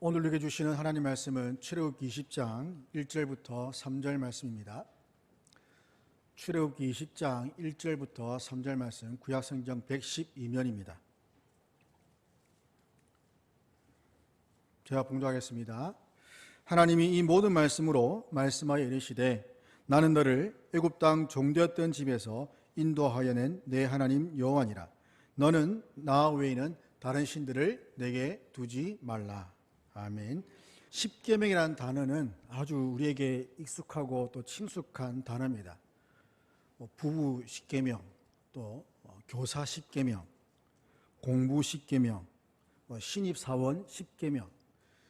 오늘 우리에게 주시는 하나님 말씀은 출애굽기 20장 1절부터 3절 말씀입니다. 출애굽기 20장 1절부터 3절 말씀, 구약성경 112면입니다. 제가 봉독하겠습니다. 하나님이 이 모든 말씀으로 말씀하여 이르시되 나는 너를 애굽 땅 종되었던 집에서 인도하여 낸 내 하나님 여호와니라. 너는 나 외에는 다른 신들을 내게 두지 말라. 아멘. 십계명이라는 단어는 아주 우리에게 익숙하고 또 친숙한 단어입니다. 부부 십계명, 또 교사 십계명, 공부 십계명, 신입사원 십계명,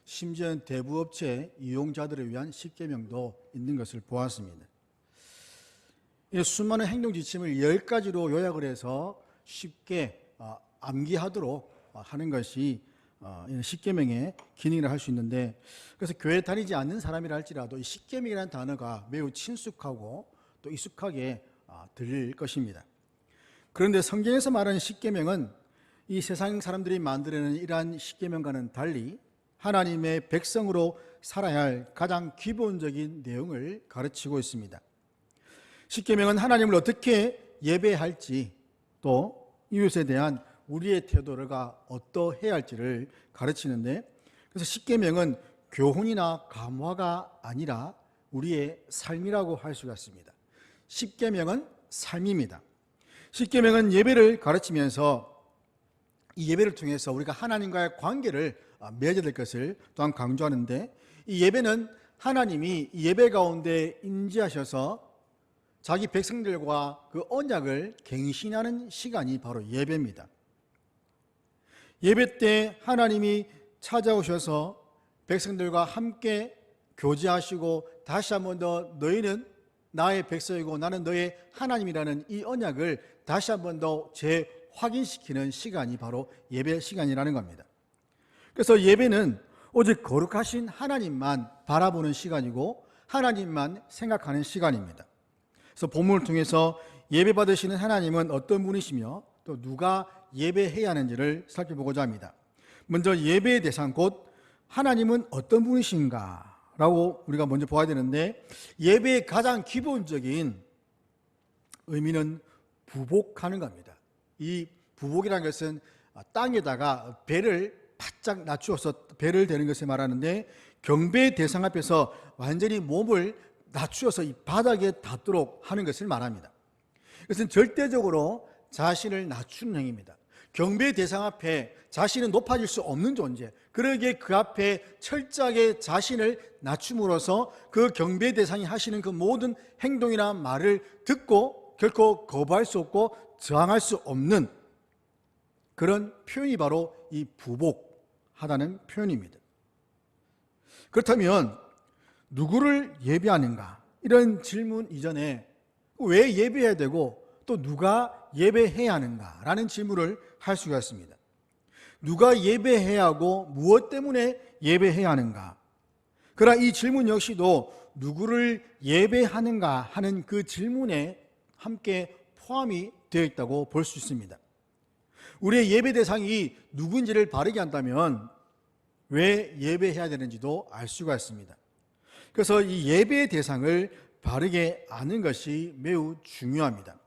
심지어 대부업체 이용자들을 위한 십계명도 있는 것을 보았습니다. 수많은 행동 지침을 10가지로 요약을 해서 쉽게 암기하도록 하는 것이 십계명의 기능이라 할 수 있는데, 그래서 교회 다니지 않는 사람이라 할지라도 이 십계명이라는 단어가 매우 친숙하고 또 익숙하게 들릴 것입니다. 그런데 성경에서 말하는 십계명은 이 세상 사람들이 만들어내는 이러한 십계명과는 달리 하나님의 백성으로 살아야 할 가장 기본적인 내용을 가르치고 있습니다. 십계명은 하나님을 어떻게 예배할지, 또 이웃에 대한 우리의 태도가 어떠해야 할지를 가르치는데, 그래서 십계명은 교훈이나 감화가 아니라 우리의 삶이라고 할 수가 있습니다. 십계명은 삶입니다. 십계명은 예배를 가르치면서 이 예배를 통해서 우리가 하나님과의 관계를 맺어야 될 것을 또한 강조하는데, 이 예배는 하나님이 예배 가운데 임재하셔서 자기 백성들과 그 언약을 갱신하는 시간이 바로 예배입니다. 예배 때 하나님이 찾아오셔서 백성들과 함께 교제하시고 다시 한 번 더 너희는 나의 백성이고 나는 너의 하나님이라는 이 언약을 다시 한 번 더 재확인시키는 시간이 바로 예배 시간이라는 겁니다. 그래서 예배는 오직 거룩하신 하나님만 바라보는 시간이고 하나님만 생각하는 시간입니다. 그래서 본문을 통해서 예배 받으시는 하나님은 어떤 분이시며 또 누가 예배해야 하는지를 살펴보고자 합니다. 먼저 예배의 대상, 곧 하나님은 어떤 분이신가 라고 우리가 먼저 보아야 되는데, 예배의 가장 기본적인 의미는 부복하는 겁니다. 이 부복이라는 것은 땅에다가 배를 바짝 낮추어서 배를 대는 것을 말하는데, 경배의 대상 앞에서 완전히 몸을 낮추어서 이 바닥에 닿도록 하는 것을 말합니다. 이것은 절대적으로 자신을 낮추는 행위입니다. 경배의 대상 앞에 자신은 높아질 수 없는 존재, 그러기에 그 앞에 철저하게 자신을 낮춤으로써 그 경배의 대상이 하시는 그 모든 행동이나 말을 듣고 결코 거부할 수 없고 저항할 수 없는 그런 표현이 바로 이 부복하다는 표현입니다. 그렇다면 누구를 예배하는가? 이런 질문 이전에 왜 예배해야 되고 또 누가 예배해야 하는가? 라는 질문을 할 수가 있습니다. 누가 예배해야 하고 무엇 때문에 예배해야 하는가? 그러나 이 질문 역시도 누구를 예배하는가 하는 그 질문에 함께 포함이 되어 있다고 볼 수 있습니다. 우리의 예배 대상이 누군지를 바르게 한다면 왜 예배해야 되는지도 알 수가 있습니다. 그래서 이 예배의 대상을 바르게 아는 것이 매우 중요합니다.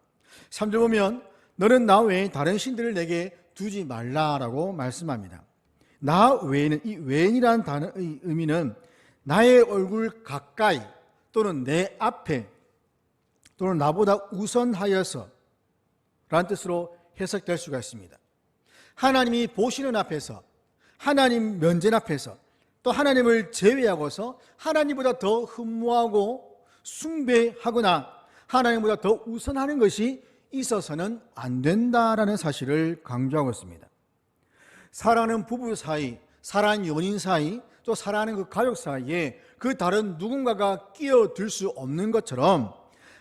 3절 보면 너는 나 외에 다른 신들을 내게 두지 말라라고 말씀합니다. 나 외에는, 이 외인이라는 단어의 의미는 나의 얼굴 가까이 또는 내 앞에 또는 나보다 우선하여서 라는 뜻으로 해석될 수가 있습니다. 하나님이 보시는 앞에서, 하나님 면전 앞에서, 또 하나님을 제외하고서 하나님보다 더 흠모하고 숭배하거나 하나님보다 더 우선하는 것이 있어서는 안 된다라는 사실을 강조하고 있습니다. 사랑하는 부부 사이, 사랑하는 연인 사이, 또 사랑하는 그 가족 사이에 그 다른 누군가가 끼어들 수 없는 것처럼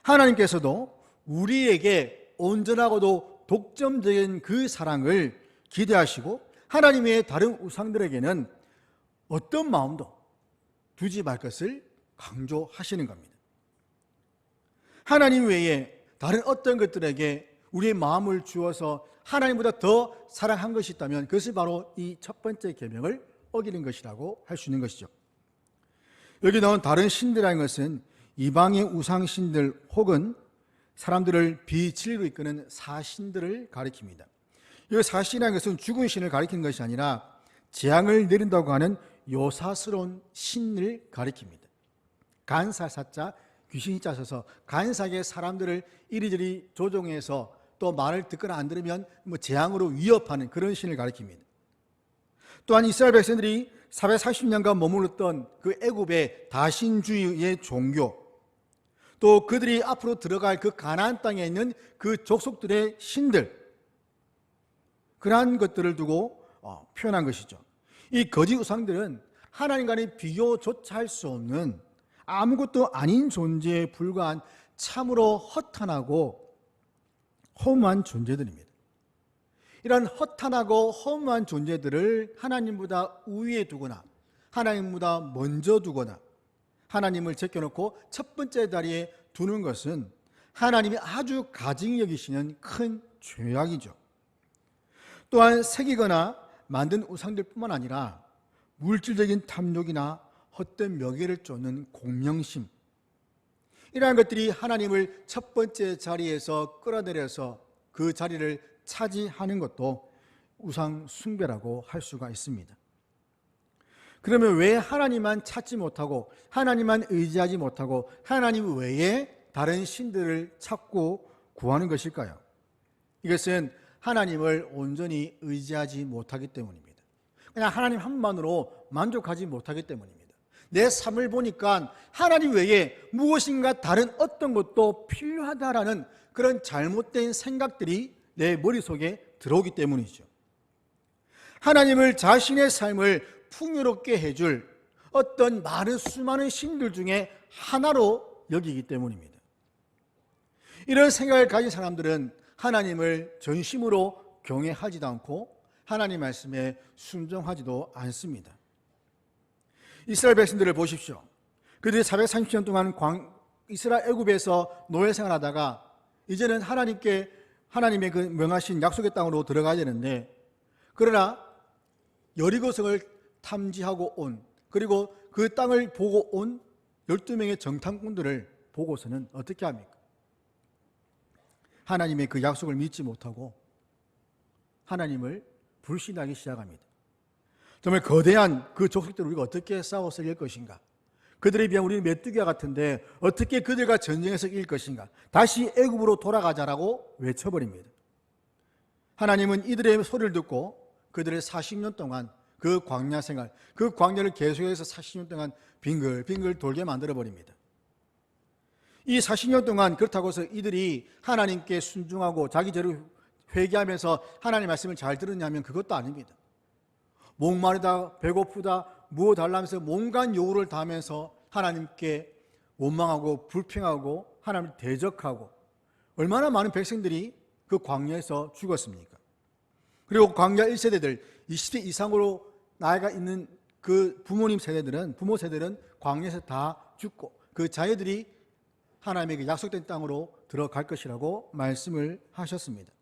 하나님께서도 우리에게 온전하고도 독점적인 그 사랑을 기대하시고 하나님의 다른 우상들에게는 어떤 마음도 두지 말 것을 강조하시는 겁니다. 하나님 외에 다른 어떤 것들에게 우리의 마음을 주어서 하나님보다 더 사랑한 것이 있다면 그것이 바로 이 첫 번째 계명을 어기는 것이라고 할 수 있는 것이죠. 여기 나온 다른 신들이라는 것은 이방의 우상신들 혹은 사람들을 비진리로 이끄는 사신들을 가리킵니다. 이 사신이라는 것은 죽은 신을 가리키는 것이 아니라 재앙을 내린다고 하는 요사스러운 신을 가리킵니다. 간사사자 귀신이 짜셔서 간사하게 사람들을 이리저리 조종해서 또 말을 듣거나 안 들으면 재앙으로 위협하는 그런 신을 가리킵니다. 또한 이스라엘 백성들이 440년간 머물렀던 그 애굽의 다신주의의 종교, 또 그들이 앞으로 들어갈 그 가나안 땅에 있는 그 족속들의 신들, 그러한 것들을 두고 표현한 것이죠. 이 거짓 우상들은 하나님과는 비교조차 할 수 없는 아무것도 아닌 존재에 불과한 참으로 허탄하고 허무한 존재들입니다. 이런 허탄하고 허무한 존재들을 하나님보다 우위에 두거나 하나님보다 먼저 두거나 하나님을 제껴놓고 첫 번째 자리에 두는 것은 하나님이 아주 가증히 여기시는 큰 죄악이죠. 또한 새기거나 만든 우상들뿐만 아니라 물질적인 탐욕이나 헛된 명예를 쫓는 공명심, 이러한 것들이 하나님을 첫 번째 자리에서 끌어내려서 그 자리를 차지하는 것도 우상 숭배라고 할 수가 있습니다. 그러면 왜 하나님만 찾지 못하고 하나님만 의지하지 못하고 하나님 외에 다른 신들을 찾고 구하는 것일까요? 이것은 하나님을 온전히 의지하지 못하기 때문입니다. 그냥 하나님 한 분만으로 만족하지 못하기 때문입니다. 내 삶을 보니까 하나님 외에 무엇인가 다른 어떤 것도 필요하다라는 그런 잘못된 생각들이 내 머릿속에 들어오기 때문이죠. 하나님을 자신의 삶을 풍요롭게 해줄 어떤 수많은 신들 중에 하나로 여기기 때문입니다. 이런 생각을 가진 사람들은 하나님을 전심으로 경외하지도 않고 하나님 말씀에 순종하지도 않습니다. 이스라엘 백성들을 보십시오. 그들이 430년 동안 이스라엘 애굽에서 노예 생활하다가 이제는 하나님의 그 명하신 약속의 땅으로 들어가야 되는데, 그러나 여리고성을 탐지하고 온, 그리고 그 땅을 보고 온 12명의 정탐꾼들을 보고서는 어떻게 합니까? 하나님의 그 약속을 믿지 못하고 하나님을 불신하기 시작합니다. 정말 거대한 그 족속들을 우리가 어떻게 싸워서 이길 것인가? 그들에 비하면 우리는 메뚜기와 같은데 어떻게 그들과 전쟁에서 이길 것인가? 다시 애굽으로 돌아가자라고 외쳐버립니다. 하나님은 이들의 소리를 듣고 그들의 40년 동안 그 광야 생활, 그 광야를 계속해서 40년 동안 빙글빙글 돌게 만들어버립니다. 이 40년 동안 그렇다고 해서 이들이 하나님께 순종하고 자기 죄를 회개하면서 하나님의 말씀을 잘 들었냐면 그것도 아닙니다. 목마르다, 배고프다, 무엇 달라면서 온갖 요구를 다하면서 하나님께 원망하고 불평하고 하나님을 대적하고, 얼마나 많은 백성들이 그 광야에서 죽었습니까? 그리고 광야 1세대들 20세 이상으로 나이가 있는 그 부모 세대들은 광야에서 다 죽고 그 자녀들이 하나님의 그 약속된 땅으로 들어갈 것이라고 말씀을 하셨습니다.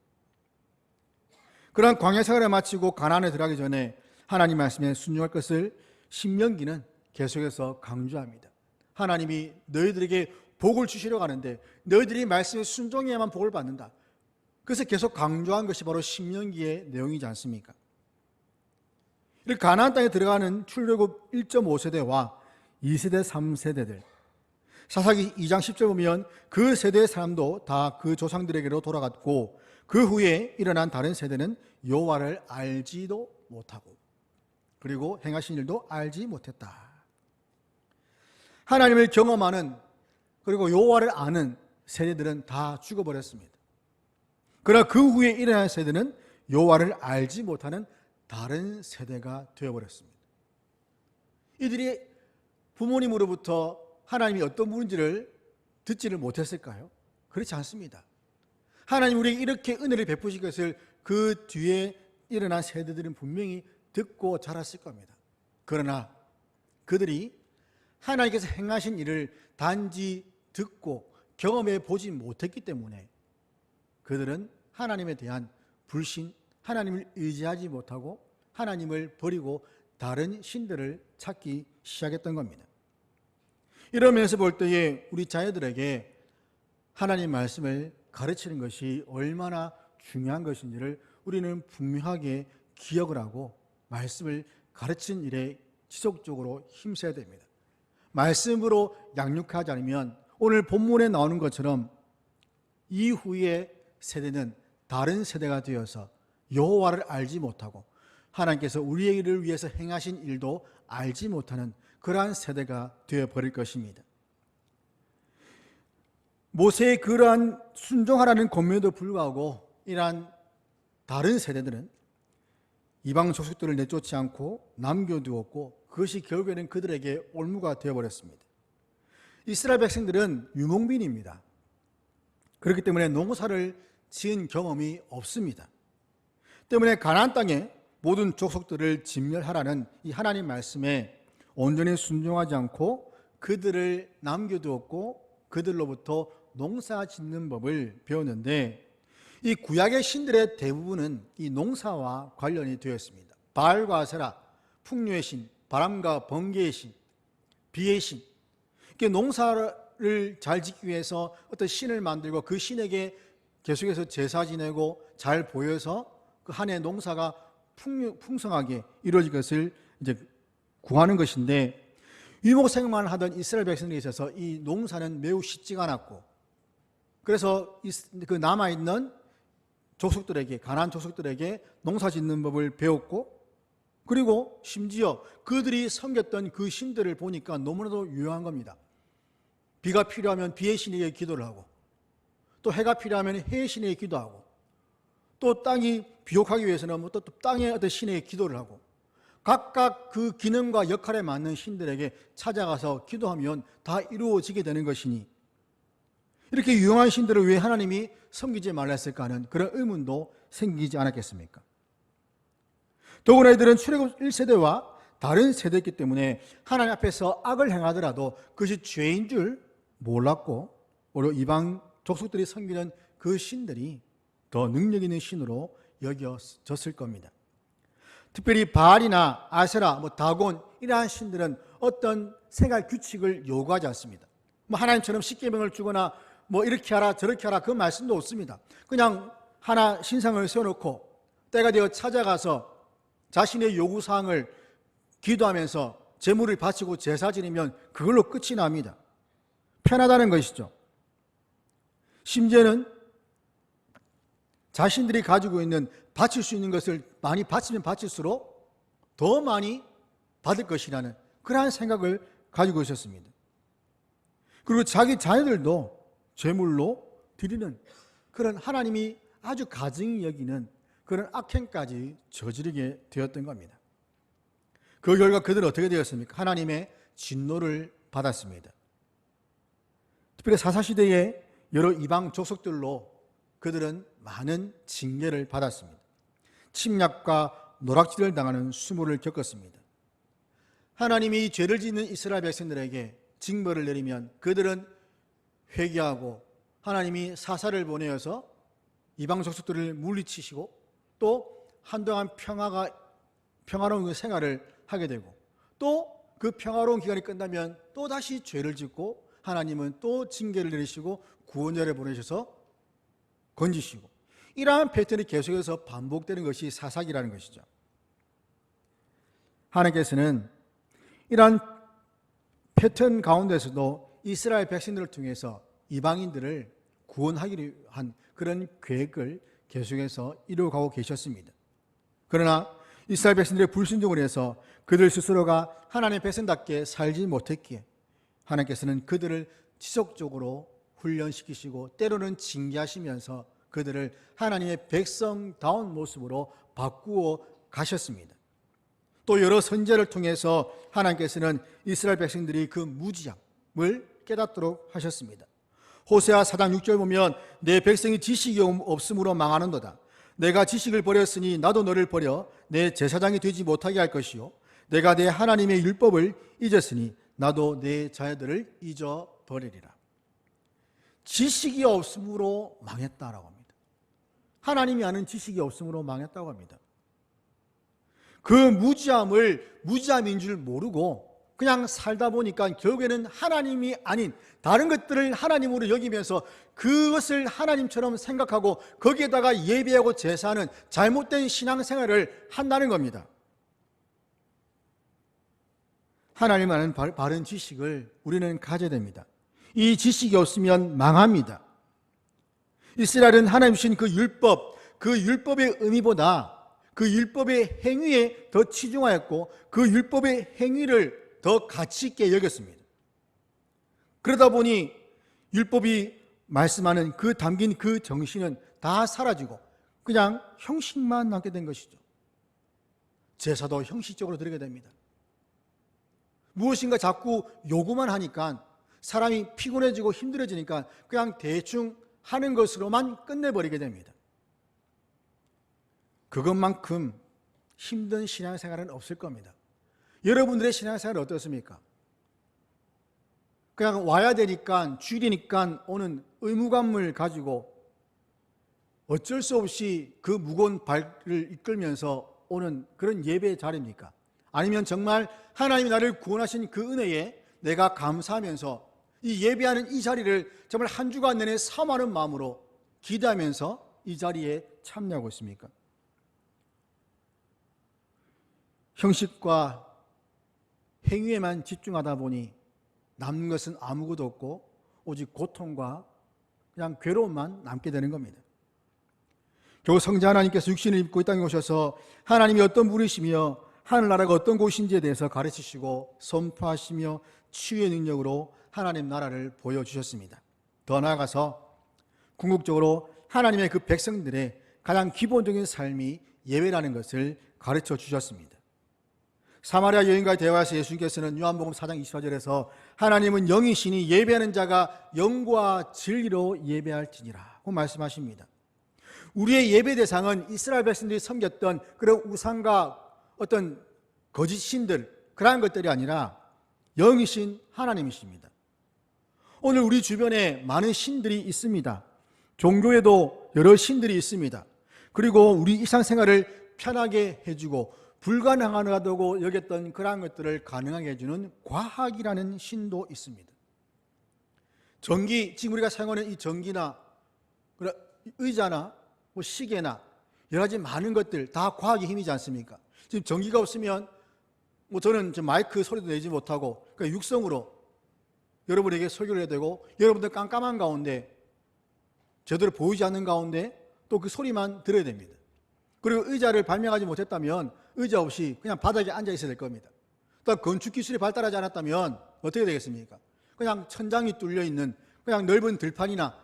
그러한 광야 생활을 마치고 가나안에 들어가기 전에 하나님 말씀에 순종할 것을 신명기는 계속해서 강조합니다. 하나님이 너희들에게 복을 주시려고 하는데 너희들이 말씀에 순종해야만 복을 받는다. 그래서 계속 강조한 것이 바로 신명기의 내용이지 않습니까? 이렇게 가나안 땅에 들어가는 출애굽 1.5세대와 2세대, 3세대들, 사사기 2장 10절 보면 그 세대의 사람도 다 그 조상들에게로 돌아갔고 그 후에 일어난 다른 세대는 여호와를 알지도 못하고 그리고 행하신 일도 알지 못했다. 하나님을 경험하는 그리고 여호와를 아는 세대들은 다 죽어버렸습니다. 그러나 그 후에 일어난 세대는 여호와를 알지 못하는 다른 세대가 되어버렸습니다. 이들이 부모님으로부터 하나님이 어떤 분인지를 듣지를 못했을까요? 그렇지 않습니다. 하나님 우리에게 이렇게 은혜를 베푸신 것을 그 뒤에 일어난 세대들은 분명히 듣고 자랐을 겁니다. 그러나 그들이 하나님께서 행하신 일을 단지 듣고 경험해 보지 못했기 때문에 그들은 하나님에 대한 불신, 하나님을 의지하지 못하고 하나님을 버리고 다른 신들을 찾기 시작했던 겁니다. 이런 면에서 볼 때에 우리 자녀들에게 하나님 말씀을 가르치는 것이 얼마나 중요한 것인지를 우리는 분명하게 기억을 하고 말씀을 가르치는 일에 지속적으로 힘써야 됩니다. 말씀으로 양육하지 않으면 오늘 본문에 나오는 것처럼 이후의 세대는 다른 세대가 되어서 여호와를 알지 못하고 하나님께서 우리를 위해서 행하신 일도 알지 못하는 그러한 세대가 되어버릴 것입니다. 모세의 그러한 순종하라는 권면에도 불구하고 이러한 다른 세대들은 이방 족속들을 내쫓지 않고 남겨두었고 그것이 결국에는 그들에게 올무가 되어버렸습니다. 이스라엘 백성들은 유목민입니다. 그렇기 때문에 농사를 지은 경험이 없습니다. 때문에 가나안 땅에 모든 족속들을 진멸하라는 이 하나님 말씀에 온전히 순종하지 않고 그들을 남겨두었고 그들로부터 농사 짓는 법을 배웠는데 이 구약의 신들의 대부분은 이 농사와 관련이 되었습니다. 바알과 아세라, 풍류의 신, 바람과 번개의 신, 비의 신. 농사를 잘 짓기 위해서 어떤 신을 만들고 그 신에게 계속해서 제사 지내고 잘 보여서 그 한 해 농사가 풍성하게 이루어질 것을 이제 구하는 것인데 유목생만 하던 이스라엘 백성들에 있어서 이 농사는 매우 쉽지가 않았고 그래서 그 남아있는 족속들에게 가나안 족속들에게 농사 짓는 법을 배웠고 그리고 심지어 그들이 섬겼던 그 신들을 보니까 너무나도 유용한 겁니다. 비가 필요하면 비의 신에게 기도를 하고 또 해가 필요하면 해의 신에게 기도하고 또 땅이 비옥하기 위해서는 또 땅의 어떤 신에게 기도를 하고 각각 그 기능과 역할에 맞는 신들에게 찾아가서 기도하면 다 이루어지게 되는 것이니 이렇게 유용한 신들을 왜 하나님이 섬기지 말라 했을까 하는 그런 의문도 생기지 않았겠습니까? 더구나 이들은 출애굽 1세대와 다른 세대였기 때문에 하나님 앞에서 악을 행하더라도 그것이 죄인 줄 몰랐고 오히려 이방 족속들이 섬기는 그 신들이 더 능력 있는 신으로 여겨졌을 겁니다. 특별히 바알이나 아세라, 다곤 이러한 신들은 어떤 생활 규칙을 요구하지 않습니다. 하나님처럼 십계명을 주거나 이렇게 하라 저렇게 하라 그 말씀도 없습니다. 그냥 하나 신상을 세워놓고 때가 되어 찾아가서 자신의 요구사항을 기도하면서 제물을 바치고 제사 지내면 그걸로 끝이 납니다. 편하다는 것이죠. 심지어는 자신들이 가지고 있는 바칠 수 있는 것을 많이 바치면 바칠수록 더 많이 받을 것이라는 그러한 생각을 가지고 있었습니다. 그리고 자기 자녀들도 제물로 드리는 그런 하나님이 아주 가증히 여기는 그런 악행까지 저지르게 되었던 겁니다. 그 결과 그들은 어떻게 되었습니까? 하나님의 진노를 받았습니다. 특별히 사사시대의 여러 이방 족속들로 그들은 많은 징계를 받았습니다. 침략과 노략질을 당하는 수모를 겪었습니다. 하나님이 죄를 짓는 이스라엘 백성들에게 징벌을 내리면 그들은 회개하고 하나님이 사사를 보내어서 이방 족속들을 물리치시고 또 한동안 평화로운 생활을 하게 되고 또 그 평화로운 기간이 끝나면 또 다시 죄를 짓고 하나님은 또 징계를 내리시고 구원자를 보내셔서 건지시고 이러한 패턴이 계속해서 반복되는 것이 사사기라는 것이죠. 하나님께서는 이러한 패턴 가운데서도 이스라엘 백성들을 통해서 이방인들을 구원하기로 한 그런 계획을 계속해서 이루어가고 계셨습니다. 그러나 이스라엘 백성들의 불순종을 해서 그들 스스로가 하나님의 백성답게 살지 못했기에 하나님께서는 그들을 지속적으로 훈련시키시고 때로는 징계하시면서 그들을 하나님의 백성다운 모습으로 바꾸어 가셨습니다. 또 여러 선지자를 통해서 하나님께서는 이스라엘 백성들이 그 무지함을 깨닫도록 하셨습니다. 호세아 4장 6절 보면 내 백성이 지식이 없음으로 망하는도다. 내가 지식을 버렸으니 나도 너를 버려 내 제사장이 되지 못하게 할 것이요 내가 내 하나님의 율법을 잊었으니 나도 내 자녀들을 잊어버리리라. 지식이 없음으로 망했다라고 합니다. 하나님이 아는 지식이 없음으로 망했다고 합니다. 그 무지함인 줄 모르고 그냥 살다 보니까 결국에는 하나님이 아닌 다른 것들을 하나님으로 여기면서 그것을 하나님처럼 생각하고 거기에다가 예배하고 제사하는 잘못된 신앙생활을 한다는 겁니다. 하나님 아는 바른 지식을 우리는 가져야 됩니다. 이 지식이 없으면 망합니다. 이스라엘은 하나님 주신 그 율법의 의미보다 그 율법의 행위에 더 치중하였고 그 율법의 행위를 더 가치 있게 여겼습니다. 그러다 보니 율법이 말씀하는 담긴 그 정신은 다 사라지고 그냥 형식만 남게 된 것이죠. 제사도 형식적으로 드리게 됩니다. 무엇인가 자꾸 요구만 하니까 사람이 피곤해지고 힘들어지니까 그냥 대충 하는 것으로만 끝내버리게 됩니다. 그것만큼 힘든 신앙생활은 없을 겁니다. 여러분들의 신앙생활은 어떻습니까? 그냥 와야 되니까 주일이니까 오는 의무감을 가지고 어쩔 수 없이 그 무거운 발을 이끌면서 오는 그런 예배의 자리입니까? 아니면 정말 하나님이 나를 구원하신 그 은혜에 내가 감사하면서 이 예배하는 이 자리를 정말 한 주간 내내 사모하는 마음으로 기대하면서 이 자리에 참여하고 있습니까? 형식과 행위에만 집중하다 보니 남는 것은 아무것도 없고 오직 고통과 그냥 괴로움만 남게 되는 겁니다. 결국 성자 하나님께서 육신을 입고 이 땅에 오셔서 하나님이 어떤 분이시며 하늘나라가 어떤 곳인지에 대해서 가르치시고 선포하시며 치유의 능력으로 하나님 나라를 보여주셨습니다. 더 나아가서 궁극적으로 하나님의 그 백성들의 가장 기본적인 삶이 예배라는 것을 가르쳐 주셨습니다. 사마리아 여인과의 대화에서 예수님께서는 요한복음 4장 24절에서 하나님은 영이시니 예배하는 자가 영과 진리로 예배할지니라고 말씀하십니다. 우리의 예배 대상은 이스라엘 백성들이 섬겼던 그런 우상과 어떤 거짓 신들 그러한 것들이 아니라 영이신 하나님이십니다. 오늘 우리 주변에 많은 신들이 있습니다. 종교에도 여러 신들이 있습니다. 그리고 우리 일상생활을 편하게 해주고 불가능하다고 여겼던 그러한 것들을 가능하게 해주는 과학이라는 신도 있습니다. 전기, 지금 우리가 사용하는 이 전기나 의자나 시계나 여러 가지 많은 것들 다 과학의 힘이지 않습니까? 지금 전기가 없으면 저는 마이크 소리도 내지 못하고 그러니까 육성으로 여러분에게 설교를 해야 되고 여러분들 깜깜한 가운데 제대로 보이지 않는 가운데 또 그 소리만 들어야 됩니다. 그리고 의자를 발명하지 못했다면 의자 없이 그냥 바닥에 앉아 있어야 될 겁니다. 또 건축 기술이 발달하지 않았다면 어떻게 되겠습니까? 그냥 천장이 뚫려 있는 그냥 넓은 들판이나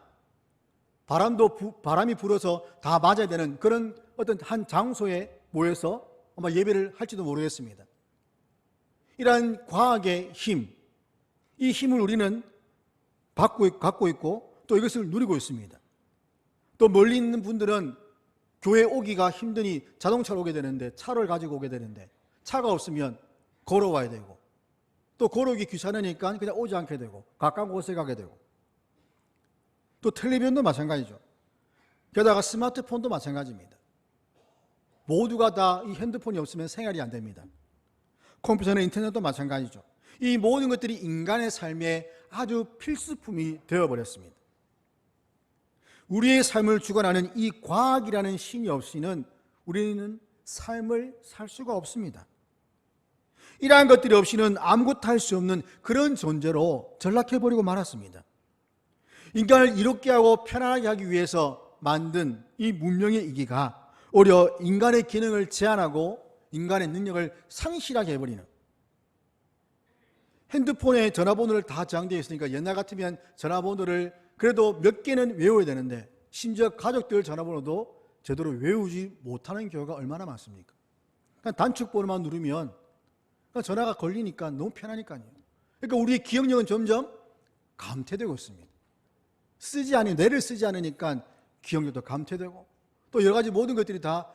바람이 불어서 다 맞아야 되는 그런 어떤 한 장소에 모여서 아마 예배를 할지도 모르겠습니다. 이러한 과학의 힘, 이 힘을 우리는 갖고 있고 또 이것을 누리고 있습니다. 또 멀리 있는 분들은 교회 오기가 힘드니 자동차로 오게 되는데 차를 가지고 오게 되는데 차가 없으면 걸어와야 되고 또 걸어오기 귀찮으니까 그냥 오지 않게 되고 가까운 곳에 가게 되고 또 텔레비전도 마찬가지죠. 게다가 스마트폰도 마찬가지입니다. 모두가 다 이 핸드폰이 없으면 생활이 안 됩니다. 컴퓨터나 인터넷도 마찬가지죠. 이 모든 것들이 인간의 삶에 아주 필수품이 되어버렸습니다. 우리의 삶을 주관하는 이 과학이라는 신이 없이는 우리는 삶을 살 수가 없습니다. 이러한 것들이 없이는 아무것도 할 수 없는 그런 존재로 전락해버리고 말았습니다. 인간을 이롭게 하고 편안하게 하기 위해서 만든 이 문명의 이기가 오히려 인간의 기능을 제한하고 인간의 능력을 상실하게 해버리는, 핸드폰에 전화번호를 다 저장되어 있으니까 옛날 같으면 전화번호를 그래도 몇 개는 외워야 되는데 심지어 가족들 전화번호도 제대로 외우지 못하는 경우가 얼마나 많습니까? 그냥 단축번호만 누르면 전화가 걸리니까 너무 편하니까요. 그러니까 우리의 기억력은 점점 감퇴되고 있습니다. 뇌를 쓰지 않으니까 기억력도 감퇴되고 또 여러 가지 모든 것들이 다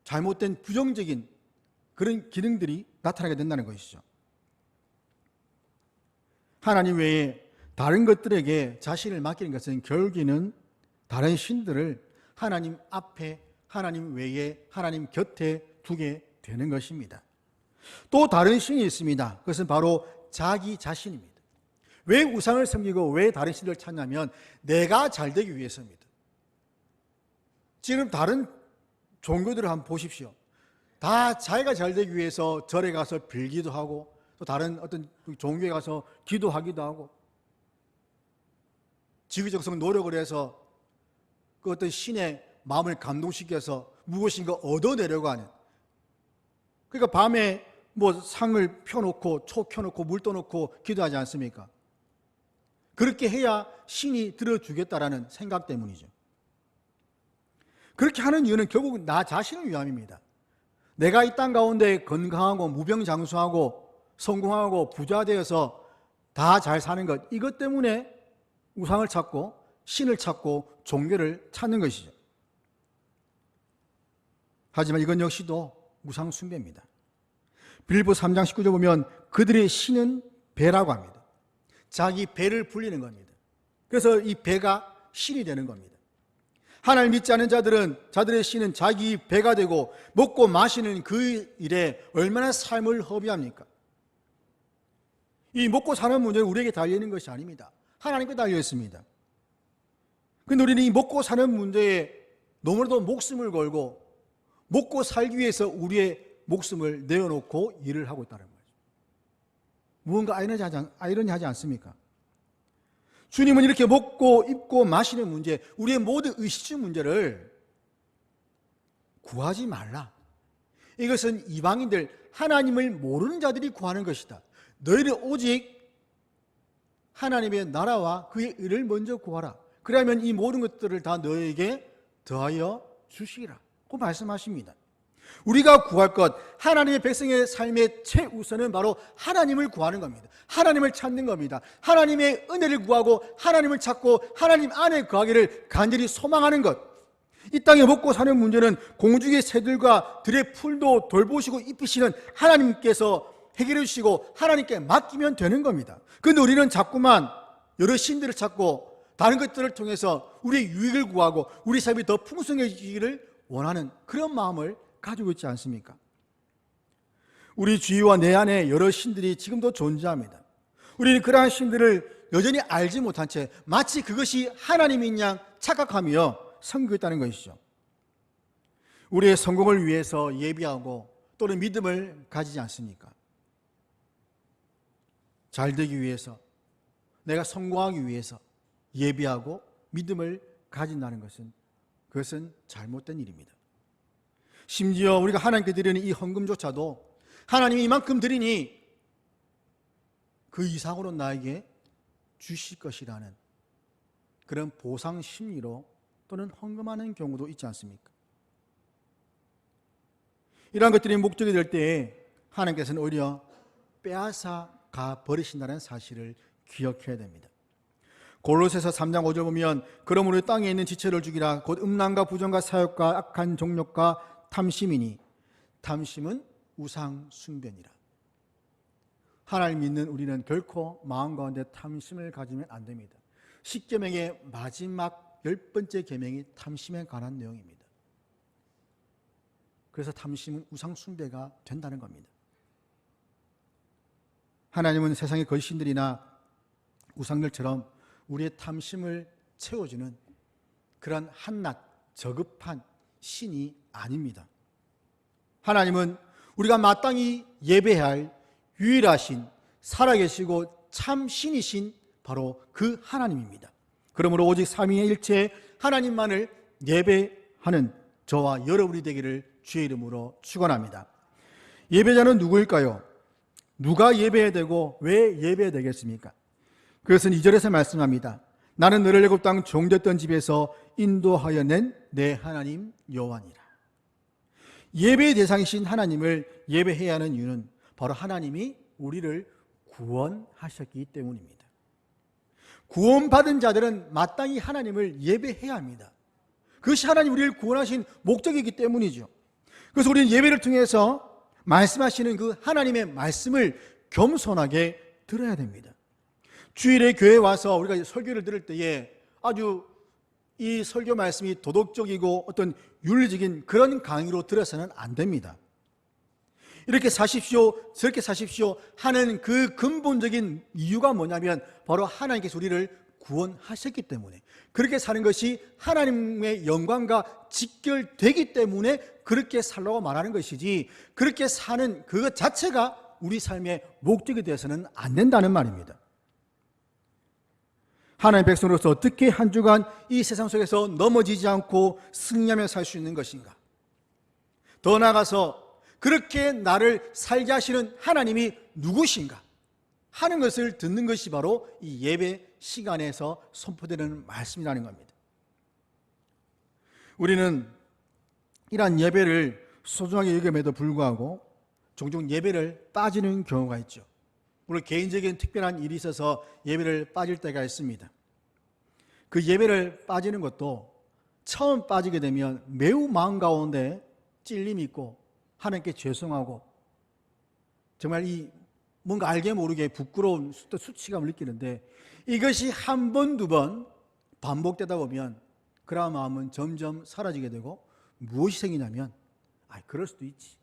잘못된 부정적인 그런 기능들이 나타나게 된다는 것이죠. 하나님 외에 다른 것들에게 자신을 맡기는 것은 결국에는 다른 신들을 하나님 앞에, 하나님 외에, 하나님 곁에 두게 되는 것입니다. 또 다른 신이 있습니다. 그것은 바로 자기 자신입니다. 왜 우상을 섬기고 왜 다른 신을 찾냐면 내가 잘 되기 위해서입니다. 지금 다른 종교들을 한번 보십시오. 다 자기가 잘 되기 위해서 절에 가서 빌기도 하고 또 다른 어떤 종교에 가서 기도하기도 하고 지구적성 노력을 해서 그 어떤 신의 마음을 감동시켜서 무엇인가 얻어내려고 하는, 그러니까 밤에 뭐 상을 펴놓고 초 켜놓고 물 떠놓고 기도하지 않습니까? 그렇게 해야 신이 들어주겠다라는 생각 때문이죠. 그렇게 하는 이유는 결국 나 자신을 위함입니다. 내가 이 땅 가운데 건강하고 무병장수하고 성공하고 부자 되어서 다 잘 사는 것, 이것 때문에 우상을 찾고 신을 찾고 종교를 찾는 것이죠. 하지만 이건 역시도 우상 숭배입니다. 빌립보 3장 19절 보면 그들의 신은 배라고 합니다. 자기 배를 불리는 겁니다. 그래서 이 배가 신이 되는 겁니다. 하나님 믿지 않는 자들의 신은 자기 배가 되고 먹고 마시는 그 일에 얼마나 삶을 허비합니까? 이 먹고 사는 문제는 우리에게 달려있는 것이 아닙니다. 하나님께 달려있습니다. 그런데 우리는 이 먹고 사는 문제에 너무나도 목숨을 걸고 먹고 살기 위해서 우리의 목숨을 내어놓고 일을 하고 있다는 거죠. 무언가 아이러니하지 않습니까? 주님은 이렇게 먹고 입고 마시는 문제, 우리의 모든 의식주 문제를 구하지 말라. 이것은 이방인들, 하나님을 모르는 자들이 구하는 것이다. 너희는 오직 하나님의 나라와 그의 의를 먼저 구하라. 그러면 이 모든 것들을 다 너희에게 더하여 주시리라. 그 말씀하십니다. 우리가 구할 것, 하나님의 백성의 삶의 최우선은 바로 하나님을 구하는 겁니다. 하나님을 찾는 겁니다. 하나님의 은혜를 구하고 하나님을 찾고 하나님 안에 거하기를 간절히 소망하는 것. 이 땅에 먹고 사는 문제는 공중의 새들과 들의 풀도 돌보시고 입히시는 하나님께서 해결해 주시고 하나님께 맡기면 되는 겁니다. 그런데 우리는 자꾸만 여러 신들을 찾고 다른 것들을 통해서 우리의 유익을 구하고 우리 삶이 더 풍성해지기를 원하는 그런 마음을 가지고 있지 않습니까? 우리 주위와 내 안에 여러 신들이 지금도 존재합니다. 우리는 그러한 신들을 여전히 알지 못한 채 마치 그것이 하나님인 양 착각하며 섬기고 있다는 것이죠. 우리의 성공을 위해서 예비하고 또는 믿음을 가지지 않습니까? 잘 되기 위해서, 내가 성공하기 위해서 예비하고 믿음을 가진다는 것은 그것은 잘못된 일입니다. 심지어 우리가 하나님께 드리는 이 헌금조차도 하나님이 이만큼 드리니 그 이상으로 나에게 주실 것이라는 그런 보상 심리로 또는 헌금하는 경우도 있지 않습니까? 이러한 것들이 목적이 될 때에 하나님께서는 오히려 빼앗아 가 버리신다는 사실을 기억해야 됩니다. 골로새서 3장 5절 보면 그러므로 땅에 있는 지체를 죽이라 곧 음란과 부정과 사욕과 악한 정욕과 탐심이니 탐심은 우상 숭배니라. 하나님 믿는 우리는 결코 마음 가운데 탐심을 가지면 안 됩니다. 십계명의 마지막 10번째 계명이 탐심에 관한 내용입니다. 그래서 탐심은 우상 숭배가 된다는 겁니다. 하나님은 세상의 거신들이나 우상들처럼 우리의 탐심을 채워주는 그런 한낱 저급한 신이 아닙니다. 하나님은 우리가 마땅히 예배해야 할 유일하신 살아계시고 참 신이신 바로 그 하나님입니다. 그러므로 오직 삼위의 일체 하나님만을 예배하는 저와 여러분이 되기를 주의 이름으로 축원합니다. 예배자는 누구일까요? 누가 예배해야 되고 왜 예배해야 되겠습니까? 그것은 2절에서 말씀합니다. 나는 너를 애굽 땅 종됐던 집에서 인도하여 낸 내 하나님 여호와니라. 예배의 대상이신 하나님을 예배해야 하는 이유는 바로 하나님이 우리를 구원하셨기 때문입니다. 구원받은 자들은 마땅히 하나님을 예배해야 합니다. 그것이 하나님 우리를 구원하신 목적이기 때문이죠. 그래서 우리는 예배를 통해서 말씀하시는 그 하나님의 말씀을 겸손하게 들어야 됩니다. 주일에 교회에 와서 우리가 설교를 들을 때에 아주 이 설교 말씀이 도덕적이고 어떤 윤리적인 그런 강의로 들어서는 안 됩니다. 이렇게 사십시오, 저렇게 사십시오 하는 그 근본적인 이유가 뭐냐면 바로 하나님께서 우리를 구원하셨기 때문에, 그렇게 사는 것이 하나님의 영광과 직결되기 때문에 그렇게 살라고 말하는 것이지, 그렇게 사는 그것 자체가 우리 삶의 목적이 되어서는 안 된다는 말입니다. 하나님의 백성으로서 어떻게 한 주간 이 세상 속에서 넘어지지 않고 승리하며 살 수 있는 것인가? 더 나아가서 그렇게 나를 살게 하시는 하나님이 누구신가 하는 것을 듣는 것이 바로 이 예배 시간에서 선포되는 말씀이라는 겁니다. 우리는 이러한 예배를 소중하게 여김에도 불구하고 종종 예배를 빠지는 경우가 있죠. 물론 개인적인 특별한 일이 있어서 예배를 빠질 때가 있습니다. 그 예배를 빠지는 것도 처음 빠지게 되면 매우 마음 가운데 찔림이 있고 하나님께 죄송하고 정말 이 뭔가 알게 모르게 부끄러운 수치감을 느끼는데, 이것이 한 번, 두 번 반복되다 보면 그러한 마음은 점점 사라지게 되고 무엇이 생기냐면, 그럴 수도 있지.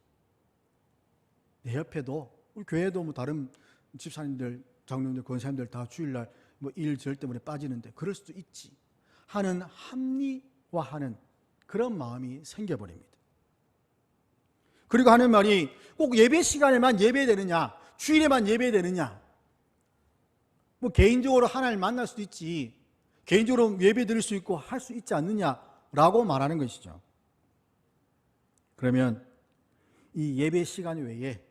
내 옆에도 우리 교회도 뭐 다른 집사님들, 장로님들, 권사님들 다 주일날 뭐 일절 때문에 빠지는데 그럴 수도 있지 하는 합리화하는 그런 마음이 생겨버립니다. 그리고 하는 말이 꼭 예배 시간에만 예배되느냐, 주일에만 예배되느냐, 뭐 개인적으로 하나님을 만날 수도 있지, 개인적으로 예배 드릴 수 있고 할 수 있지 않느냐라고 말하는 것이죠. 그러면 이 예배 시간 외에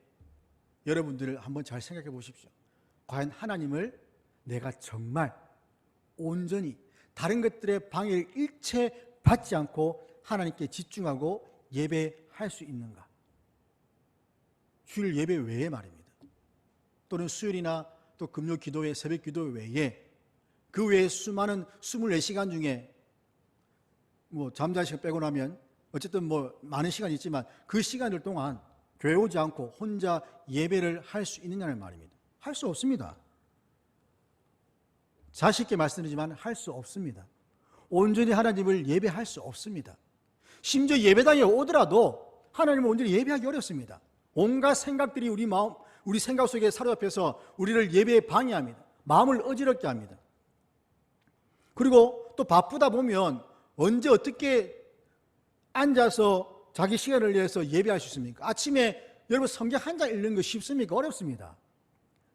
여러분들을 한번 잘 생각해 보십시오. 과연 하나님을 내가 정말 온전히 다른 것들의 방해를 일체 받지 않고 하나님께 집중하고 예배할 수 있는가? 주일 예배 외에 말입니다. 또는 수요일이나 또 금요 기도회, 새벽 기도 외에 그 외에 수많은 24시간 중에 뭐 잠잘 시간 빼고 나면 어쨌든 뭐 많은 시간이 있지만 그 시간들 동안 교회 오지 않고 혼자 예배를 할 수 있느냐는 말입니다. 할 수 없습니다. 자신 있게 말씀드리지만 할 수 없습니다. 온전히 하나님을 예배할 수 없습니다. 심지어 예배당에 오더라도 하나님을 온전히 예배하기 어렵습니다. 온갖 생각들이 우리 마음, 우리 생각 속에 사로잡혀서 우리를 예배에 방해합니다. 마음을 어지럽게 합니다. 그리고 또 바쁘다 보면 언제 어떻게 앉아서 자기 시간을 내서 예배할 수 있습니까? 아침에 여러분 성경 한 장 읽는 거 쉽습니까? 어렵습니다.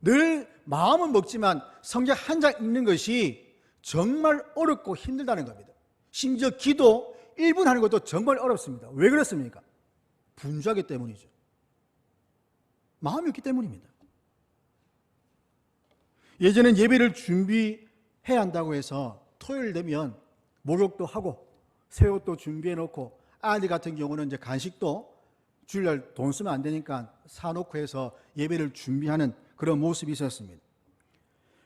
늘 마음은 먹지만 성경 한 장 읽는 것이 정말 어렵고 힘들다는 겁니다. 심지어 기도 1분 하는 것도 정말 어렵습니다. 왜 그렇습니까? 분주하기 때문이죠. 마음이 없기 때문입니다. 예전엔 예배를 준비해야 한다고 해서 토요일 되면 목욕도 하고 새 옷도 준비해 놓고, 아들 같은 경우는 이제 간식도 주일날 돈 쓰면 안 되니까 사놓고 해서 예배를 준비하는 그런 모습이 있었습니다.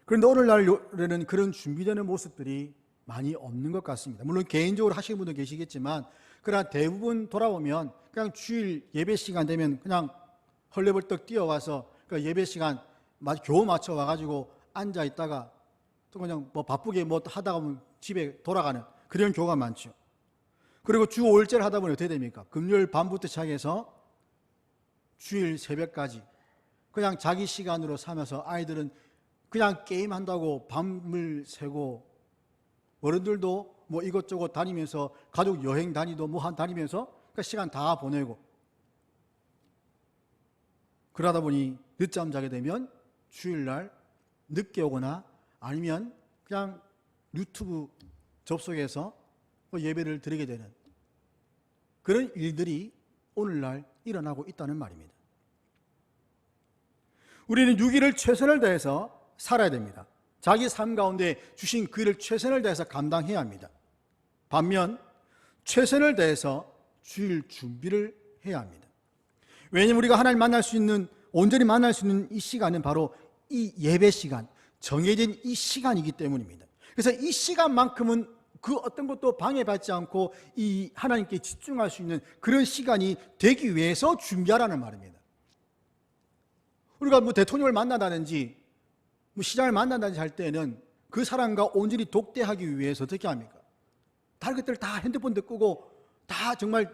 그런데 오늘날에는 그런 준비되는 모습들이 많이 없는 것 같습니다. 물론 개인적으로 하시는 분도 계시겠지만, 그러나 대부분 돌아보면 그냥 주일 예배 시간 되면 그냥 헐레벌떡 뛰어와서 그 예배 시간 겨우 맞춰 와가지고 앉아 있다가 또 그냥 뭐 바쁘게 뭐 하다가 보면 집에 돌아가는 그런 경우가 많죠. 그리고 주 5일째를 하다 보면 어떻게 됩니까? 금요일 밤부터 시작해서 주일 새벽까지 그냥 자기 시간으로 삼아서 아이들은 그냥 게임한다고 밤을 새고, 어른들도 뭐 이것저것 다니면서 가족 여행 다니도 뭐 다니면서 그 시간 다 보내고, 그러다 보니 늦잠 자게 되면 주일날 늦게 오거나 아니면 그냥 유튜브 접속해서 예배를 드리게 되는 그런 일들이 오늘날 일어나고 있다는 말입니다. 우리는 6일을 최선을 다해서 살아야 됩니다. 자기 삶 가운데 주신 그 일을 최선을 다해서 감당해야 합니다. 반면 최선을 다해서 주일 준비를 해야 합니다. 왜냐하면 우리가 하나님 만날 수 있는, 온전히 만날 수 있는 이 시간은 바로 이 예배 시간, 정해진 이 시간이기 때문입니다. 그래서 이 시간만큼은 그 어떤 것도 방해받지 않고 이 하나님께 집중할 수 있는 그런 시간이 되기 위해서 준비하라는 말입니다. 우리가 뭐 대통령을 만나다든지 뭐 시장을 만나다든지 할 때는 그 사람과 온전히 독대하기 위해서 어떻게 합니까? 다른 것들 다 핸드폰도 끄고 다 정말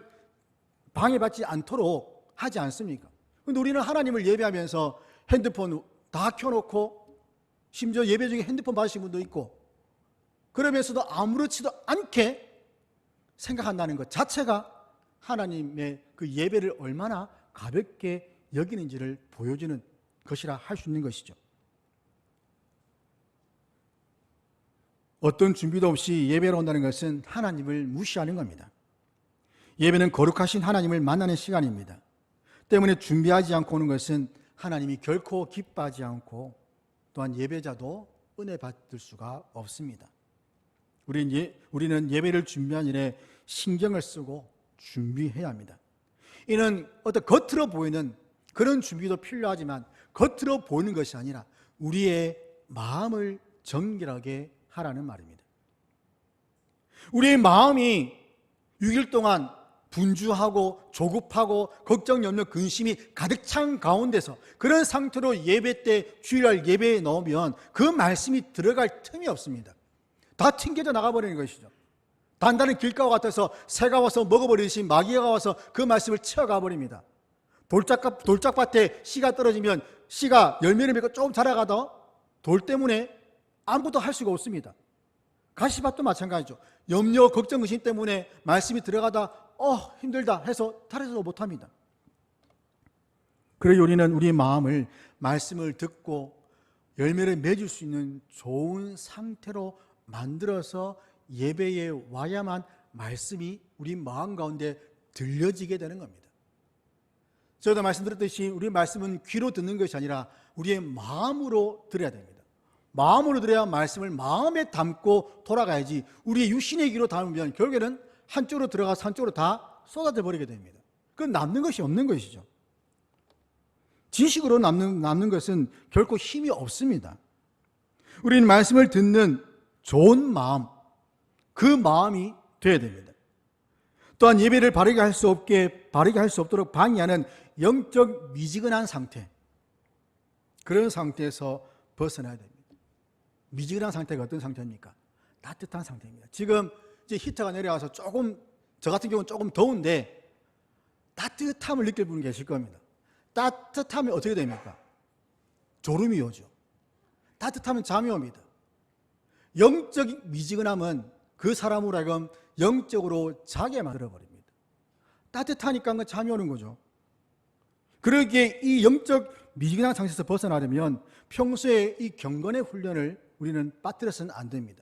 방해받지 않도록 하지 않습니까? 근데 우리는 하나님을 예배하면서 핸드폰 다 켜놓고 심지어 예배 중에 핸드폰 받으신 분도 있고 그러면서도 아무렇지도 않게 생각한다는 것 자체가 하나님의 그 예배를 얼마나 가볍게 여기는지를 보여주는 것이라 할 수 있는 것이죠. 어떤 준비도 없이 예배로 온다는 것은 하나님을 무시하는 겁니다. 예배는 거룩하신 하나님을 만나는 시간입니다. 때문에 준비하지 않고 오는 것은 하나님이 결코 기뻐하지 않고 또한 예배자도 은혜 받을 수가 없습니다. 우리는 예배를 준비한 일에 신경을 쓰고 준비해야 합니다. 이는 어떤 겉으로 보이는 그런 준비도 필요하지만 겉으로 보이는 것이 아니라 우리의 마음을 정결하게 하라는 말입니다. 우리의 마음이 6일 동안 분주하고 조급하고 걱정, 염려, 근심이 가득 찬 가운데서 그런 상태로 예배 때 주일날 예배에 넣으면 그 말씀이 들어갈 틈이 없습니다. 다 튕겨져 나가버리는 것이죠. 단단한 길가와 같아서 새가 와서 먹어버리듯이 마귀가 와서 그 말씀을 채워가 버립니다. 돌짝밭에 씨가 떨어지면 씨가 열매를 맺고 조금 자라가다 돌 때문에 아무것도 할 수가 없습니다. 가시밭도 마찬가지죠. 염려, 걱정, 의심 때문에 말씀이 들어가다 힘들다 해서 달아서도 못합니다. 그러기 우리는 우리의 마음을 말씀을 듣고 열매를 맺을 수 있는 좋은 상태로 만들어서 예배에 와야만 말씀이 우리 마음 가운데 들려지게 되는 겁니다. 저도 말씀드렸듯이 우리 말씀은 귀로 듣는 것이 아니라 우리의 마음으로 들어야 됩니다. 마음으로 들어야 말씀을 마음에 담고 돌아가야지 우리의 육신의 귀로 담으면 결국에는 한쪽으로 들어가서 한쪽으로 다 쏟아져 버리게 됩니다. 그건 남는 것이 없는 것이죠. 지식으로 남는 것은 결코 힘이 없습니다. 우리는 말씀을 듣는 좋은 마음, 그 마음이 되어야 됩니다. 또한 예배를 바르게 할 수 없도록 방해하는 영적 미지근한 상태, 그런 상태에서 벗어나야 됩니다. 미지근한 상태가 어떤 상태입니까? 따뜻한 상태입니다. 지금 이제 히터가 내려와서 저 같은 경우는 조금 더운데 따뜻함을 느낄 분이 계실 겁니다. 따뜻하면 어떻게 됩니까? 졸음이 오죠. 따뜻하면 잠이 옵니다. 영적 미지근함은 그 사람으로 하여금 영적으로 자게 만들어버립니다. 따뜻하니까 잠이 오는 거죠. 그러기에 이 영적 미지근한 상태에서 벗어나려면 평소에 이 경건의 훈련을 우리는 빠뜨려서는 안 됩니다.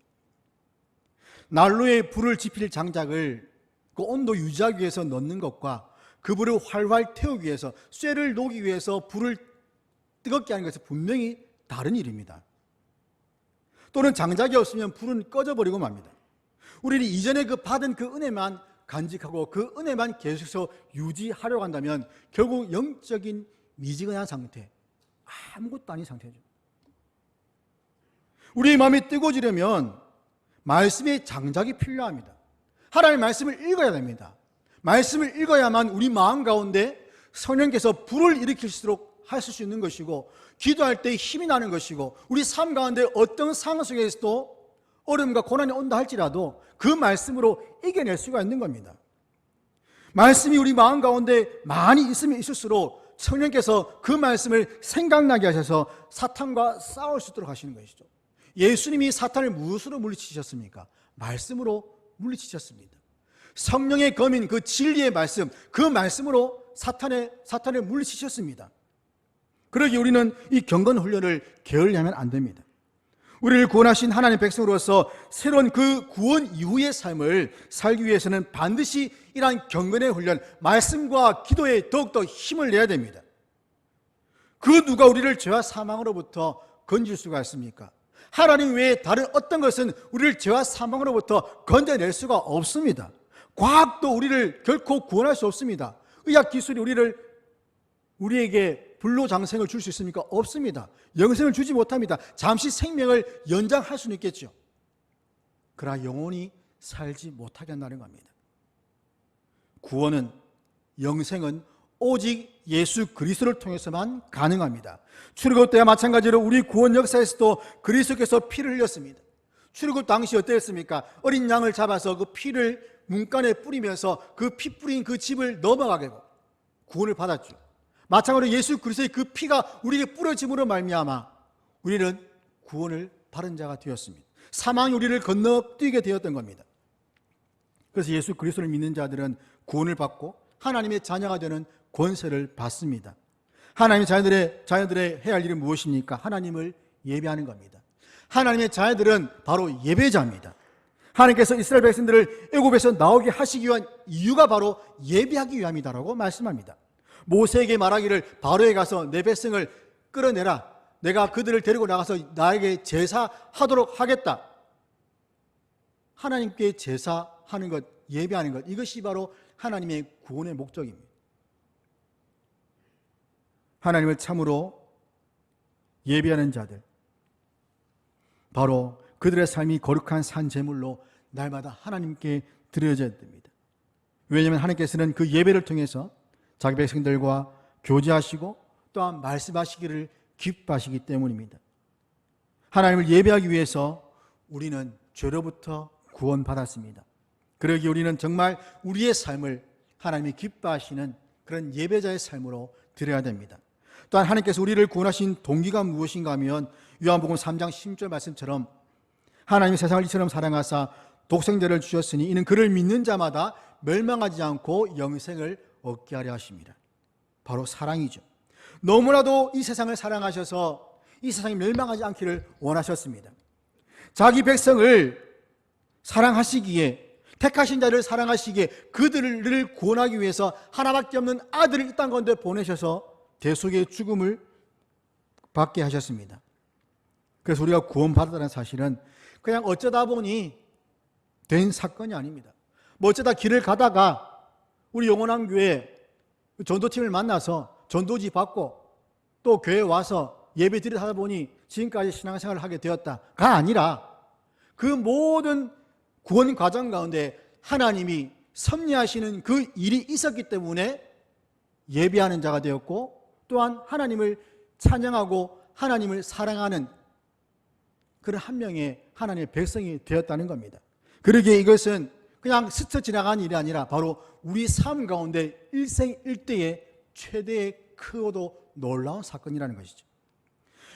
난로에 불을 지필 장작을 그 온도 유지하기 위해서 넣는 것과 그 불을 활활 태우기 위해서 쇠를 녹이기 위해서 불을 뜨겁게 하는 것은 분명히 다른 일입니다. 또는 장작이 없으면 불은 꺼져버리고 맙니다. 우리는 이전에 받은 그 은혜만 간직하고 그 은혜만 계속해서 유지하려고 한다면 결국 영적인 미지근한 상태, 아무것도 아닌 상태죠. 우리의 마음이 뜨거워지려면 말씀의 장작이 필요합니다. 하나님의 말씀을 읽어야 됩니다. 말씀을 읽어야만 우리 마음 가운데 성령께서 불을 일으킬수록 하실 수 있는 것이고, 기도할 때 힘이 나는 것이고, 우리 삶 가운데 어떤 상황 속에서도 어려움과 고난이 온다 할지라도 그 말씀으로 이겨낼 수가 있는 겁니다. 말씀이 우리 마음 가운데 많이 있으면 있을수록 성령께서 그 말씀을 생각나게 하셔서 사탄과 싸울 수 있도록 하시는 것이죠. 예수님이 사탄을 무엇으로 물리치셨습니까? 말씀으로 물리치셨습니다. 성령의 검인 그 진리의 말씀, 그 말씀으로 사탄을 물리치셨습니다. 그러기 우리는 이 경건 훈련을 게을리하면 안 됩니다. 우리를 구원하신 하나님의 백성으로서 새로운 그 구원 이후의 삶을 살기 위해서는 반드시 이러한 경건의 훈련, 말씀과 기도에 더욱더 힘을 내야 됩니다. 그 누가 우리를 죄와 사망으로부터 건질 수가 있습니까? 하나님 외에 다른 어떤 것은 우리를 죄와 사망으로부터 건져낼 수가 없습니다. 과학도 우리를 결코 구원할 수 없습니다. 의학 기술이 우리에게 불로장생을 줄 수 있습니까? 없습니다. 영생을 주지 못합니다. 잠시 생명을 연장할 수는 있겠죠. 그러나 영원히 살지 못하게 한다는 겁니다. 구원은, 영생은 오직 예수 그리스도를 통해서만 가능합니다. 출애굽 때와 마찬가지로 우리 구원 역사에서도 그리스도께서 피를 흘렸습니다. 출애굽 당시 어땠습니까? 어린 양을 잡아서 그 피를 문간에 뿌리면서 그 피 뿌린 그 집을 넘어가게 하고 구원을 받았죠. 마찬가지로 예수 그리스도의 그 피가 우리에게 뿌려짐으로 말미암아 우리는 구원을 받은 자가 되었습니다. 사망이 우리를 건너뛰게 되었던 겁니다. 그래서 예수 그리스도를 믿는 자들은 구원을 받고 하나님의 자녀가 되는 권세를 받습니다. 하나님의 자녀들의 해야 할 일은 무엇입니까? 하나님을 예배하는 겁니다. 하나님의 자녀들은 바로 예배자입니다. 하나님께서 이스라엘 백성들을 애굽에서 나오게 하시기 위한 이유가 바로 예배하기 위함이다라고 말씀합니다. 모세에게 말하기를 바로에 가서 내 백성을 끌어내라. 내가 그들을 데리고 나가서 나에게 제사하도록 하겠다. 하나님께 제사하는 것, 예배하는 것, 이것이 바로 하나님의 구원의 목적입니다. 하나님을 참으로 예배하는 자들, 바로 그들의 삶이 거룩한 산제물로 날마다 하나님께 드려져야 됩니다. 왜냐하면 하나님께서는 그 예배를 통해서 자기 백성들과 교제하시고 또한 말씀하시기를 기뻐하시기 때문입니다. 하나님을 예배하기 위해서 우리는 죄로부터 구원받았습니다. 그러기에 우리는 정말 우리의 삶을 하나님이 기뻐하시는 그런 예배자의 삶으로 드려야 됩니다. 또한 하나님께서 우리를 구원하신 동기가 무엇인가 하면 요한복음 3장 16절 말씀처럼 하나님이 세상을 이처럼 사랑하사 독생자를 주셨으니 이는 그를 믿는 자마다 멸망하지 않고 영생을 얻게 하려 하십니다. 바로 사랑이죠. 너무나도 이 세상을 사랑하셔서 이 세상이 멸망하지 않기를 원하셨습니다. 자기 백성을 사랑하시기에, 택하신 자를 사랑하시기에 그들을 구원하기 위해서 하나밖에 없는 아들을 이 땅 가운데 보내셔서 대속의 죽음을 받게 하셨습니다. 그래서 우리가 구원받았다는 사실은 그냥 어쩌다 보니 된 사건이 아닙니다. 뭐 어쩌다 길을 가다가 우리 영원한 교회 전도팀을 만나서 전도지 받고 또 교회에 와서 예배 드리다 하다 보니 지금까지 신앙생활을 하게 되었다가 아니라 그 모든 구원 과정 가운데 하나님이 섭리하시는 그 일이 있었기 때문에 예배하는 자가 되었고 또한 하나님을 찬양하고 하나님을 사랑하는 그런 한 명의 하나님의 백성이 되었다는 겁니다. 그러기에 이것은 그냥 스쳐 지나간 일이 아니라 바로 우리 삶 가운데 일생일대의 최대의 크고도 놀라운 사건이라는 것이죠.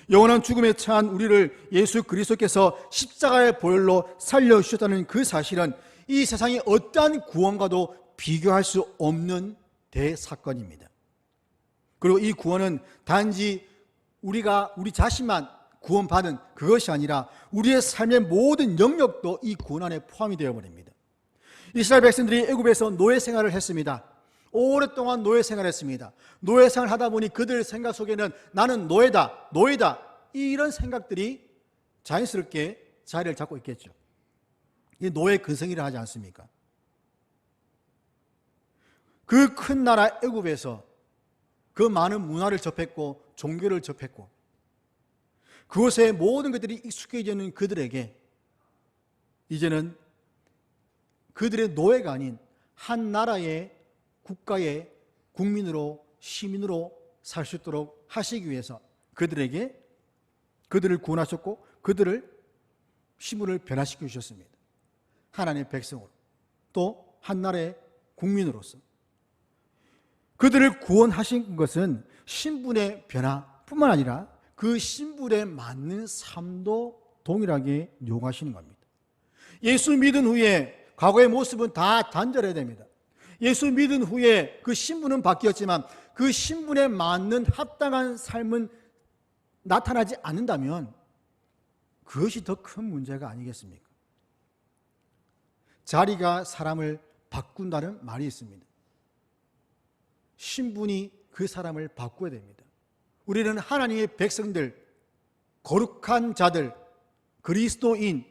영원한 죽음에 처한 우리를 예수 그리스도께서 십자가의 보혈로 살려주셨다는 그 사실은 이 세상의 어떠한 구원과도 비교할 수 없는 대사건입니다. 그리고 이 구원은 단지 우리 자신만 구원받은 그것이 아니라 우리의 삶의 모든 영역도 이 구원 안에 포함이 되어버립니다. 이스라엘 백성들이 애굽에서 노예 생활을 했습니다. 오랫동안 노예 생활했습니다. 노예 생활을 하다 보니 그들 생각 속에는 나는 노예다 이런 생각들이 자연스럽게 자리를 잡고 있겠죠. 이 노예 근성이라 하지 않습니까? 그 큰 나라 애굽에서 그 많은 문화를 접했고 종교를 접했고 그곳의 모든 것들이 익숙해져 있는 그들에게 이제는 그들의 노예가 아닌 한 나라의 국가의 국민으로 시민으로 살 수 있도록 하시기 위해서 그들을 구원하셨고 그들을 신분을 변화시켜 주셨습니다. 하나님의 백성으로 또 한 나라의 국민으로서 그들을 구원하신 것은 신분의 변화뿐만 아니라 그 신분에 맞는 삶도 동일하게 요구하시는 겁니다. 예수 믿은 후에 과거의 모습은 다 단절해야 됩니다. 예수 믿은 후에 그 신분은 바뀌었지만 그 신분에 맞는 합당한 삶은 나타나지 않는다면 그것이 더 큰 문제가 아니겠습니까? 자리가 사람을 바꾼다는 말이 있습니다. 신분이 그 사람을 바꾸어야 됩니다. 우리는 하나님의 백성들, 거룩한 자들, 그리스도인,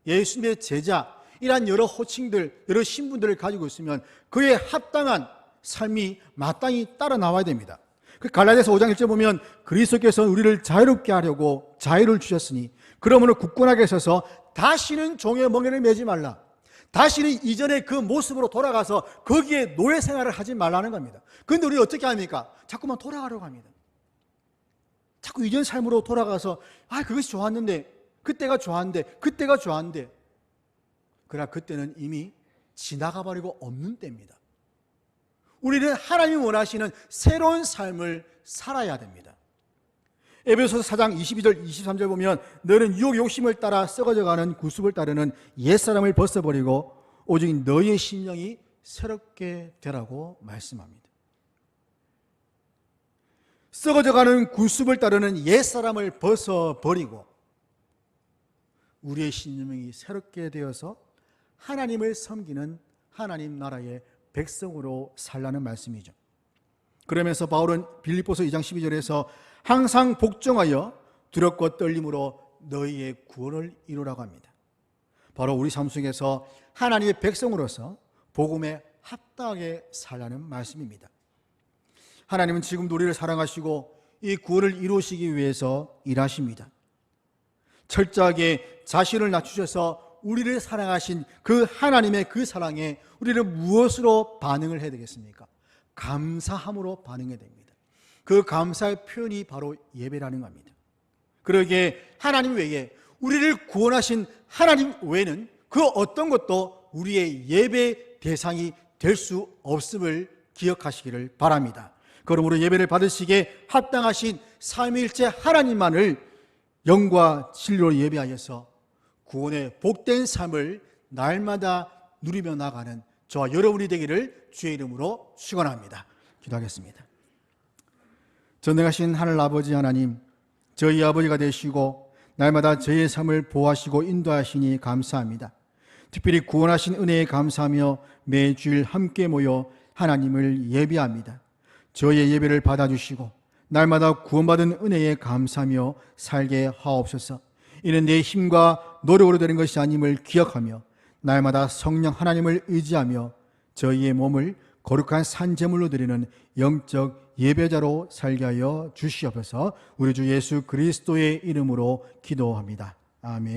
예수님의 제자 이러한 여러 호칭들, 여러 신분들을 가지고 있으면 그에 합당한 삶이 마땅히 따라 나와야 됩니다. 그 갈라디아서 5장 1절 보면 그리스도께서는 우리를 자유롭게 하려고 자유를 주셨으니 그러므로 굳건하게 서서 다시는 종의 멍에를 매지 말라. 다시는 이전의 그 모습으로 돌아가서 거기에 노예 생활을 하지 말라는 겁니다. 그런데 우리 어떻게 합니까? 자꾸만 돌아가려고 합니다. 자꾸 이전 삶으로 돌아가서 그것이 좋았는데 그때가 좋았는데 그러나 그때는 이미 지나가 버리고 없는 때입니다. 우리는 하나님이 원하시는 새로운 삶을 살아야 됩니다. 에베소서 4장 22절 23절 보면 너는 유혹 욕심을 따라 썩어져가는 구습을 따르는 옛사람을 벗어버리고 오직 너희의 심령이 새롭게 되라고 말씀합니다. 썩어져가는 구습을 따르는 옛사람을 벗어버리고 우리의 심령이 새롭게 되어서 하나님을 섬기는 하나님 나라의 백성으로 살라는 말씀이죠. 그러면서 바울은 빌립보서 2장 12절에서 항상 복종하여 두렵고 떨림으로 너희의 구원을 이루라고 합니다. 바로 우리 삶 속에서 하나님의 백성으로서 복음에 합당하게 살라는 말씀입니다. 하나님은 지금도 우리를 사랑하시고 이 구원을 이루시기 위해서 일하십니다. 철저하게 자신을 낮추셔서 우리를 사랑하신 그 하나님의 그 사랑에 우리는 무엇으로 반응을 해야 되겠습니까? 감사함으로 반응해야 됩니다. 그 감사의 표현이 바로 예배라는 겁니다. 그러기에 하나님 외에 우리를 구원하신 하나님 외에는 그 어떤 것도 우리의 예배 대상이 될 수 없음을 기억하시기를 바랍니다. 그러므로 예배를 받으시기에 합당하신 삼위일체 하나님만을 영과 진리로 예배하여서 구원의 복된 삶을 날마다 누리며 나가는 저와 여러분이 되기를 주의 이름으로 축원합니다. 기도하겠습니다. 전능하신 하늘 아버지 하나님, 저희 아버지가 되시고 날마다 저희의 삶을 보호하시고 인도하시니 감사합니다. 특별히 구원하신 은혜에 감사하며 매주일 함께 모여 하나님을 예배합니다. 저희의 예배를 받아주시고 날마다 구원받은 은혜에 감사하며 살게 하옵소서. 이는 내 힘과 노력으로 되는 것이 아님을 기억하며 날마다 성령 하나님을 의지하며 저희의 몸을 거룩한 산제물로 드리는 영적 예배자로 살게 하여 주시옵소서. 우리 주 예수 그리스도의 이름으로 기도합니다. 아멘.